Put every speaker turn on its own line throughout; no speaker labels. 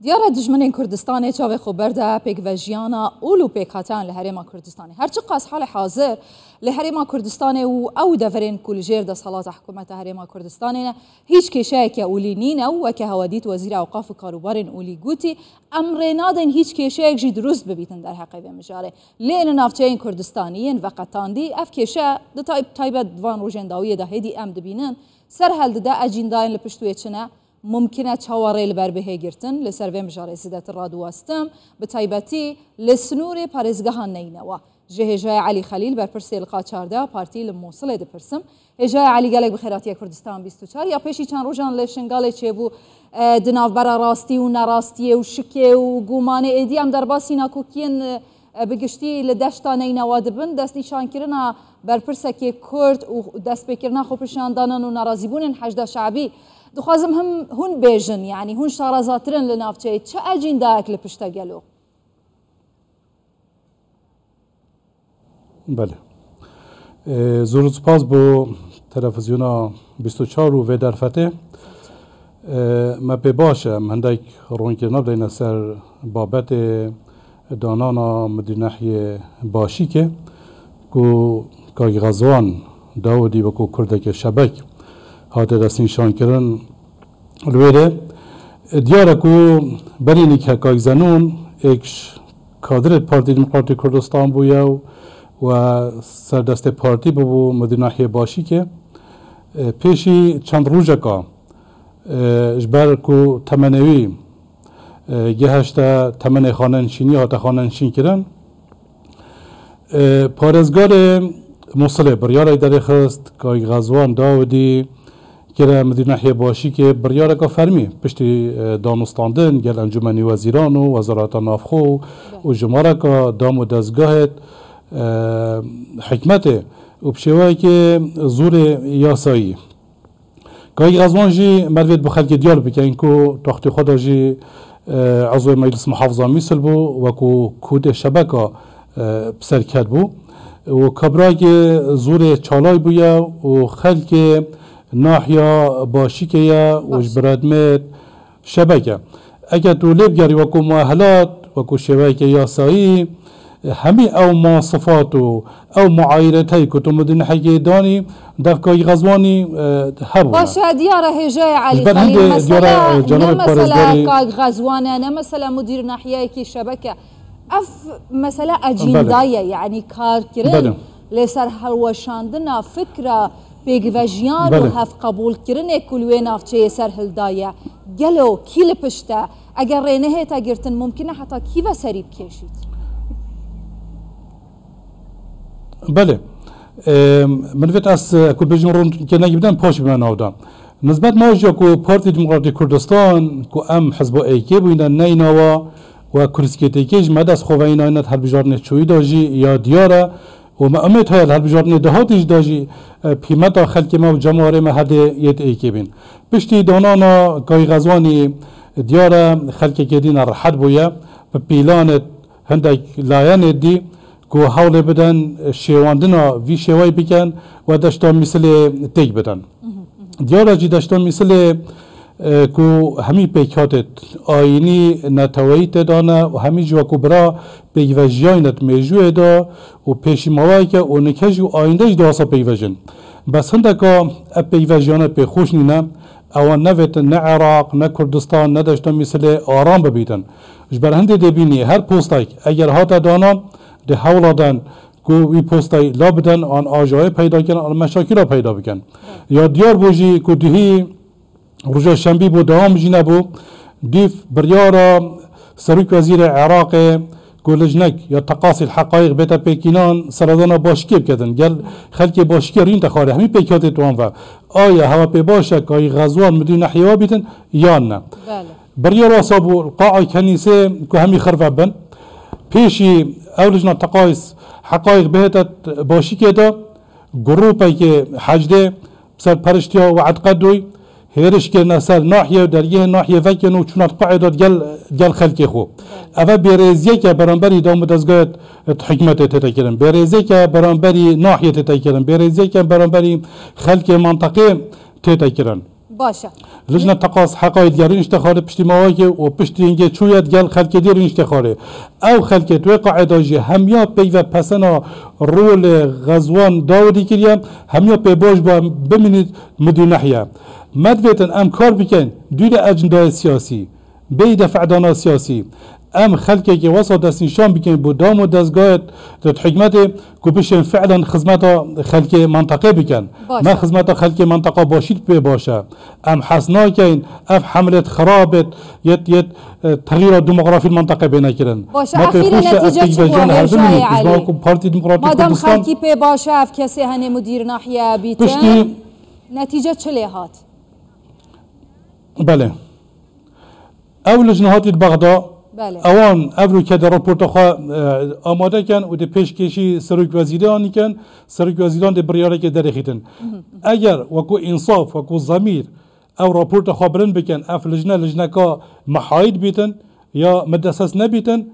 دیاره دژمنین کردستان چاو خبرده پیک و جیانا اولو پیک هاتان لهرما کردستانی هرچی قاس حال حاضر لهرما کردستانی و او دفرین کل جیر دست حالات حکومت هرما کردستانی هیچ کشای که اولی نین او که هوادیت وزیر اوقاف کاروبارن اولی گوتی امر نادن هیچ کشای جی درست ببیتن در حقیقت مجاره لین نافچین کردستانیین و قطاندی اف کشا د تایب دوان روجنداوی ده هدی ام دبینن سر هل ده اجنداین لپشتوی چنه ممکنه چهاره لبر به گرتن لسر و مجاره سیدت رادو استم به تایبتی لسنور پارزگاهان نینوا جهجای علی خلیل بر پرسی لقا 14 پارتی لموصل ده پرسم هجای علی گلک بخیراتی کردستان 24 یا پیشی چند روزان لشنگال چه بو دناف برا راستی و نراستی و شکه و گومان ایدی هم در باسی ناکوکین بگشتی لدشتا نینوا دبن دست نشان کردن بر پرسه که کرد و دست بکردن خوبشان دانن و ناراضیبون حشد شعبی دخوازم هم هون بیجن يعني هون شارزاترن لنافچه چه اجنداک لپشتا گلو؟
بله زور سپاس بو تلویزیونا 24 و در فتح ما بباشم هندک رونکرنا بدین سر بابت دانانا مدینحی باشی که کاغی غزوان داودی و کو کردک شبک هاته دست نشان کردن الویره دیاره کو برینی که کاغزنون ایکش کادر پارتی دموکراتی کردستان بویا و سردست پارتی بو مدینحی باشی که پیشی چند روزه که اجبر کو تمنوی گهشتا تمن خاننشینی هاته خاننشین کردن پارزگار موصله بریاره در خست که غزوان داودی که مدینه باشی که بریاره که فرمی پشتی دانستاندن گل انجمنی وزیران و وزارت نافخو و جماره که دام و دستگاهت حکمت و بشوایی که زور یاسایی که غزوان جی مروید بخلق دیار بکن که تخت خدا جی عضو مجلس محافظه میسل بو و که کود شبکه بسرکت بو و کبراگ زور چالای بویا و خلق ناحیه باشی که یا و جبرادمت شبکه اگر تو لب گری و کو مؤهلات و کو شبکه یاسایی همی او مواصفات او معایرت های که تو مدن حقی دانی دفکای غزوانی هبو
باشه دیاره هجای علی خلیل مثلا نه مثلا کاغ غزوانه نه مثلا مدیر ناحیه کی شبکه اف مثلا اجندايه يعني كار كرن لسر هلوشاندنا فكره بيغفاجيان وهف قبول كرن كل وين افچه سر هلدايه قالو كيل پشتا اگر رينه تا گرتن ممکنه حتى كيف سريب كيشيت
بله من فيت اس اكو بجمرون كنا يبدان باش بنا ناودا نسبت ما جو كو بارتي ديمقراطي كردستان كو ام حزب اي كي بوينا نينوا و کرسکتی کیش مدرس خوابین آینات هر بجارن چوی داشی یا دیاره و ما امید های هر بجارن دهاتیش داشی پیمت خلک ما و جمهور ما هده یت ایکی بین پشتی دانانا گای غزوانی دیاره خلک که دین راحت بویا به پیلان هندک لایان دی که حول بدن شیواندنا وی شیوای بکن و داشتن مثل تیک بدن دیاره جی داشتن مثل کو همی پیکاتت آینی نتویت دانه و همی جو کو برا پیوجیانت میجوه دا و پیشی موایی که و نکج و آیندهش دواسا پیوجن بس هندکا پیوجیانت پی خوش نینه او نویت نه عراق نه کردستان نه داشتن مثل آرام ببیدن جبر هنده دبینی هر پوستای اگر هاتا دانا ده حولادن کو وی پوستای لا بدن آن آجای پیدا کن آن مشاکل را پیدا بکن یا دیار بوجی کو دهی رجع شنبه بود دوام جینا بود دیف بریارا سروک وزیر عراق گلجنک یا تقاصی الحقایق بیت پیکینان سردانا باشکی بکردن گل خلک باشکی رین تخاره همین پیکات توان و آیا هوا پی باشه که غزوان مدین نحیوا بیتن یا نه بریارا صابو القاعه کنیسه که همی خرفه بن پیشی اولجنا تقاصی حقایق بیت باشکی دا گروپی که حجده سر پرشتیا و عتقدوی هيرش كنا سال ناحية ودريه ناحية فكنا وشنات قاعدة جل خلقي خو أفا بيرزيه كبرانبري دوم دزقات حكمة تتكلم بيرزيه كبرانبري ناحية تتكلم بيرزيه كبرانبري خلق منطقة تتكلم
باشه
لجنه تقاص حقایق گرین اشتخاره پشتی مواقع و پشتی اینکه چویت گل خلک دیر اشتخاره او خلک توی قاعده جی همیا پی و پسنا رول غزوان داودی کریم همیا پی باش با بمینید مدونحیه مدویتن ام کار بکن دوی اجنده سیاسی بی دفع دانا سیاسی ام خلقه که وسط دست نشان بکن بودام و دستگاه حکمت که بشن فعلا خدمت خلق منطقه بکن ما خدمت خلق منطقه باشید پی باشه ام حسنا کن اف حملت خرابت یت تغییر دموگرافی المنطقه بنا کردن
باشه اخیر نتیجه چه شای علی مادام خلقی پی باشه اف کسی هنه مدیر ناحیه بیتن نتیجه چه لیهات
بله اول لجنهات بغداد اوان افرو که در راپورت خواه آماده کن و ده پیشکشی سروک وزیرانی کن سروک وزیران ده بریاره که درخیتن اگر وکو انصاف وکو ضمیر او راپورت خواه برن بکن اف لجنه که محاید بیتن یا مدسس نبیتن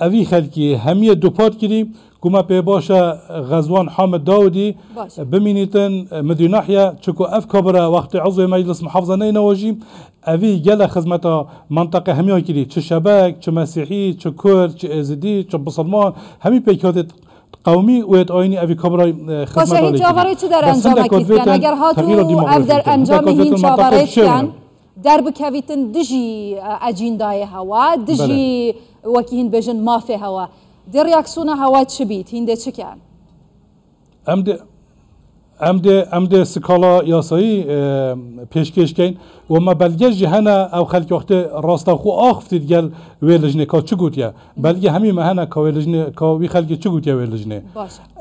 اوی خلکی همیه دوپات کریم كما باشا غزوان حامد داودي بمينيتن مديناحيا تشكو اف كبرى وقت عضو مجلس محافظه نينوجي افي جلا خدمتا منطقه هميا كري تش شبك تش مسيحي تش كرد تش ازدي تش بسلمان همي بيكات قومي ويت ايني افي كبرى خدمتا
باشه هين چاوره چه در انجام کیفکن اگر هاتو اف در انجام هين چاوره کن در بكويتن دجي اجندای هوا دجي وكيهن بجن مافي هوا دي رياكسونا هوا تشبيت هنده چه كان؟ امده سکالا یاسایی پیشکش کن و ما بلگه جهنه او خلق وقت راستا خو آخفتید گل وی لجنه که چه گوتیا بلگه همین مهنه که وی لجنه که وی خلق چه گوتیا وی لجنه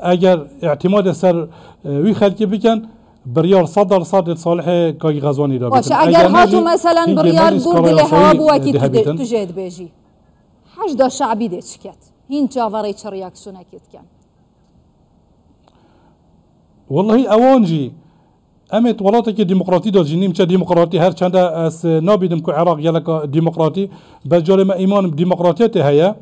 اگر اعتماد سر وی خلق بکن بريار صدر صالح كاي غزواني دا باشه اگر هاتو مثلا بريار قرد لها بو اكيد تجد بيجي حاج دا شعبي دي شكت هين جاوري چه رياكسيون اكيد كان
والله اوانجي امت ولاتك ديمقراطي دا جنيم چه ديمقراطي هر چند اس نابيدم كو عراق يلك ديمقراطي بجال ما ايمان بديمقراطيته هيا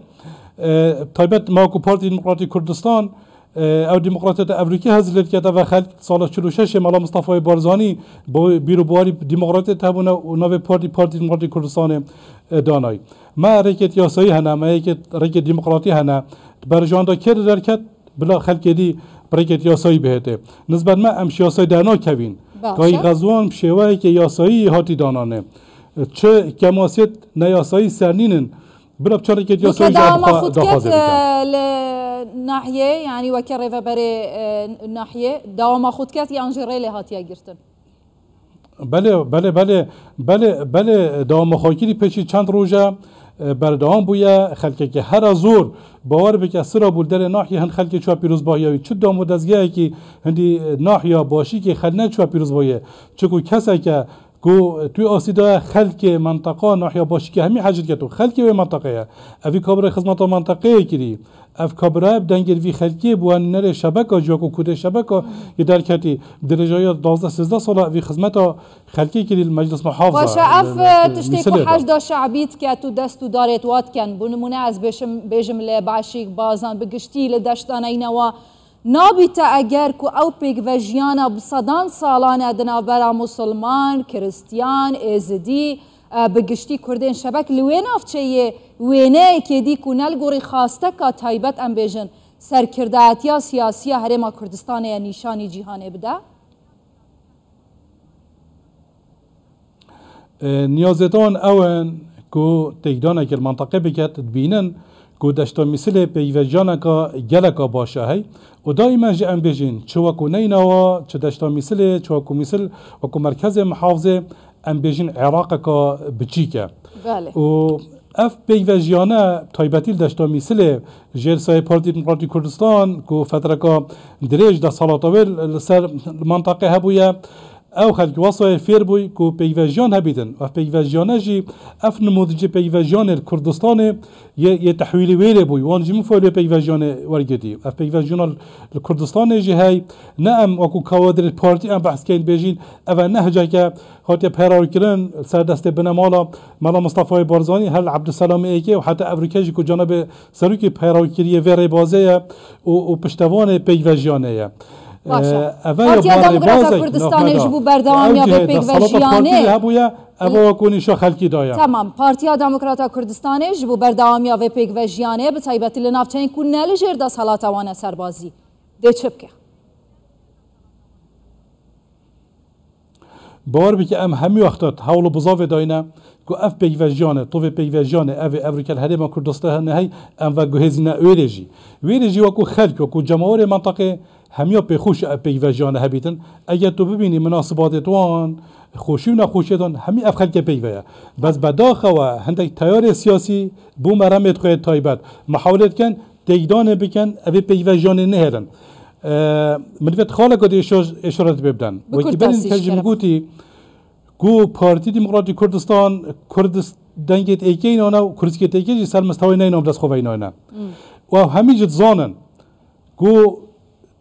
طيبت ماكو بارتي ديمقراطي كردستان او ديمقراطية أمريكا هزلت كده و خلق سال 46 مالا مصطفى بارزاني بيرو بواري ديمقراطية تابونا و نوي بارتي ديمقراطي كردستان داناي ما ركت ياسایی هنا ما ركت ديمقراطي هنا برجان دا كر دركت بلا خلق دي بركت ياسایی بهته نسبت ما ام ياسایی دانا كوين گاهی غزوان بشوایی که یاسایی هاتی دانانه چه کماسیت نیاسایی سرنینن بلا بچاره که یاسایی
ناحية يعني وكرفة بري ناحية دوما خودكات يانجري لهاتيا گرتن
بله دوام خاکری پیشی چند روزه بردام بویا خلقه که هر زور باور بکه سرا بولدر ناحیه هن خلقه چوا پیروز باهی چه دام و دزگاهی که هندی ناحیه باشی که خلنه چوا پیروز باهی چکو کسی که کو توی آسیدا خلق منطقه ناحیه باشی که همین حاجت کتو خلق و منطقه اوی کابر خدمت منطقه کری اف کابر دنگل وی خلقی بوان نره شبکه جوکو کود شبکه یه درکتی درجه 12 13 سال وی خدمت خلقی کری مجلس محافظه
باشه اف تشتیکو حشد شعبیت که تو دستو دارت وات کن بنمونه از بجم لبعشیق بازان بگشتی لدشتان اینوا نابیت اگر کو او پیک و جیانا بصدان سالانه دنابرا مسلمان کریستیان ازدی بگشتی کردین شبک لوین افچه وینه که دی کنال گوری خواسته که تایبت ام بیجن سرکرداتیا سیاسی هرما کردستان یا نیشانی جیهانه بده
نیازتان اون کو تیدانه که المنطقه بکت بینن کو دشتا مثل پیوجانه که گلکا باشه هی و دائما جا ام بیجین چه وکو نینوا چه دشتا مثل چه وکو مثل وکو مرکز محافظه ام بیجین عراق که بچیکه و اف پیوجانه تایبتیل دشتا مثل جرسای پارتی دموکراتی کردستان کو فتره که دریج دا سالاتاویل سر منطقه هبویه او خلق وصای فیر بوی کو پیوجان هبیدن و پیوجانه جی اف نموذج پیوجان کردستان یه تحویل ویله بوی وان جی مفعول پیوجان ورگدی اف پیوجان کردستان جی های نه ام اكو کوادر پارتی ام بحث کین بیجین او نهجه که هاتی پیراوی کرن سر دست بنا مالا مصطفى بارزانی هل عبدالسلام ایکی و حتی افریقا جی کو جانب سروکی پیراوی کریه ویره بازه و پشتوان پیوجانه
باشه پارتیا دموکرات کردستان جبو بردامی و پیک وجیانه
هبویا اوا کنی شو خلکی دایا
تمام پارتیا دموکرات کردستان جبو بردامی و پیک وجیانه به تایبەتی لە ناوچەی کو نەلەژێر دەسەڵاتەوانە سەربازی دێ چ بکە
باور بی که ام همی وقتات حول بزاوی داینه که اف پیوژیانه تو پیوژیانه اف افریقا هرما کردستان هی ام و گهزینه ویرجی و کو خلق و کو جماهیر منطقه همیا پیخوش پیوژیانه هبیتن اگر تو ببینی مناسبات توان خوشی و نخوشی دان همی اف خلق پیویا بس بداخه و هندک تیار سیاسی بو مرمت خواهد تایبت محاولت کن تیدان بکن اف پیوژیانه نهرن من فت خالق قد اشارات ببدن و که برین ترجمه گوتی کو پارتی دموکراتی دنگت ایکی اینا و کردسکت ایکی سر مستوی نه اینا دست خوب اینا و همیشه زانن کو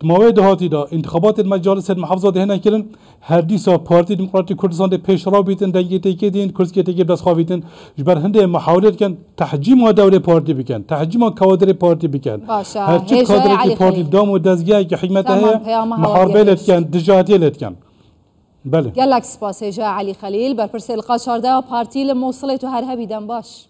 موعد دهاتی دا انتخابات مجالس محافظات هنر کردن هر دیسا پارتی دموکراتی کردستان پیش را بیتن دنگت ایکی دین کردسکت ایکی دست خوب بیتن جبر هنده محاولت کن تحجیم دوره پارتی بکن تحجیم کوادر پارتی بکن هر چی کادر پارتی دام و دزگی که حکمتها محاربه لت کن دجاهتی لت کن بله
گلک سپاس هجا علی خلیل بر پرسیل قاشارده پارتی لموصله تو هر هبیدن باش